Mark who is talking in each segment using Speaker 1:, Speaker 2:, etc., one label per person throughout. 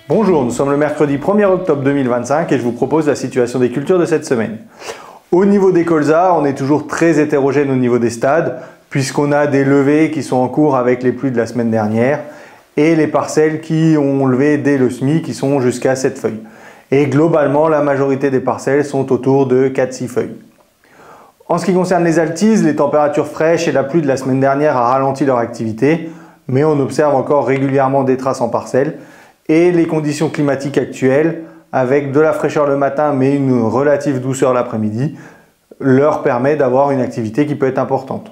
Speaker 1: Bonjour, nous sommes le mercredi 1er octobre 2025 et je vous propose la situation des cultures de cette semaine. Au niveau des colzas, on est toujours très hétérogène au niveau des stades, puisqu'on a des levées qui sont en cours avec les pluies de la semaine dernière et les parcelles qui ont levé dès le semis qui sont jusqu'à 7 feuilles. Et globalement, la majorité des parcelles sont autour de 4-6 feuilles. En ce qui concerne les altises, les températures fraîches et la pluie de la semaine dernière a ralenti leur activité, mais on observe encore régulièrement des traces en parcelles. Et les conditions climatiques actuelles, avec de la fraîcheur le matin mais une relative douceur l'après-midi, leur permet d'avoir une activité qui peut être importante.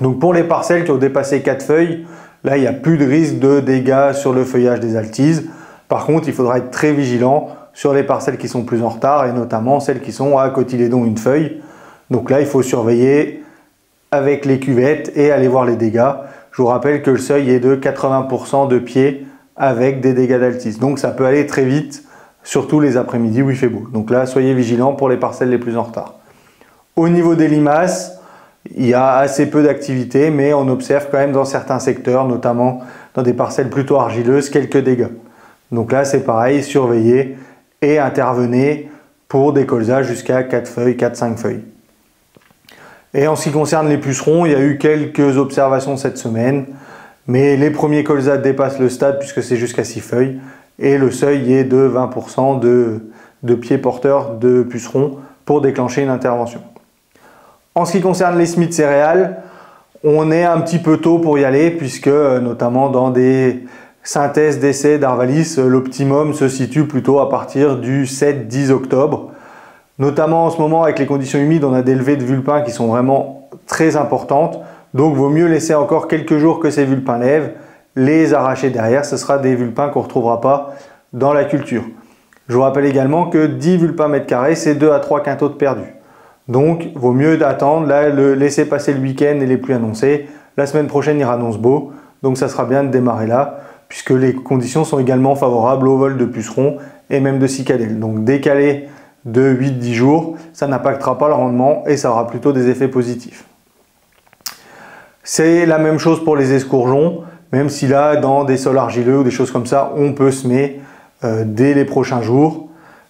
Speaker 1: Donc pour les parcelles qui ont dépassé 4 feuilles, là il n'y a plus de risque de dégâts sur le feuillage des altises. Par contre, il faudra être très vigilant sur les parcelles qui sont plus en retard et notamment celles qui sont à cotylédon une feuille. Donc là, il faut surveiller avec les cuvettes et aller voir les dégâts. Je vous rappelle que le seuil est de 80% de pied avec des dégâts d'altise. Donc ça peut aller très vite, surtout les après-midi où il fait beau. Donc là, soyez vigilants pour les parcelles les plus en retard. Au niveau des limaces, il y a assez peu d'activité, mais on observe quand même dans certains secteurs, notamment dans des parcelles plutôt argileuses, quelques dégâts. Donc là, c'est pareil, surveillez et intervenez pour des colzas jusqu'à 4 feuilles, 4-5 feuilles. Et en ce qui concerne les pucerons, il y a eu quelques observations cette semaine. Mais les premiers colzas dépassent le stade puisque c'est jusqu'à 6 feuilles et le seuil est de 20% de pieds porteurs de pucerons pour déclencher une intervention. En ce qui concerne les semis de céréales, on est un petit peu tôt pour y aller puisque notamment dans des synthèses d'essais d'Arvalis, l'optimum se situe plutôt à partir du 7-10 octobre. Notamment en ce moment avec les conditions humides, on a des levées de vulpins qui sont vraiment très importantes. Donc, vaut mieux laisser encore quelques jours que ces vulpins lèvent, les arracher derrière. Ce sera des vulpins qu'on ne retrouvera pas dans la culture. Je vous rappelle également que 10 vulpins mètre carré, c'est 2 à 3 quintaux de perdus. Donc, vaut mieux attendre, là, laisser passer le week-end et les pluies annoncées. La semaine prochaine, il annonce beau. Donc, ça sera bien de démarrer là, puisque les conditions sont également favorables au vol de pucerons et même de cicadelles. Donc, décaler de 8-10 jours, ça n'impactera pas le rendement et ça aura plutôt des effets positifs. C'est la même chose pour les escourgeons, même si là, dans des sols argileux ou des choses comme ça, on peut semer dès les prochains jours.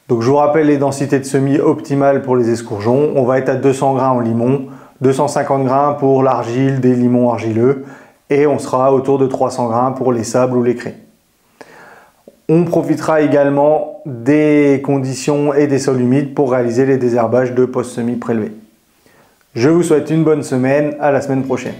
Speaker 1: Donc je vous rappelle les densités de semis optimales pour les escourgeons. On va être à 200 grains en limon, 250 grains pour l'argile des limons argileux et on sera autour de 300 grains pour les sables ou les craies. On profitera également des conditions et des sols humides pour réaliser les désherbages de post-semis prélevés. Je vous souhaite une bonne semaine, à la semaine prochaine.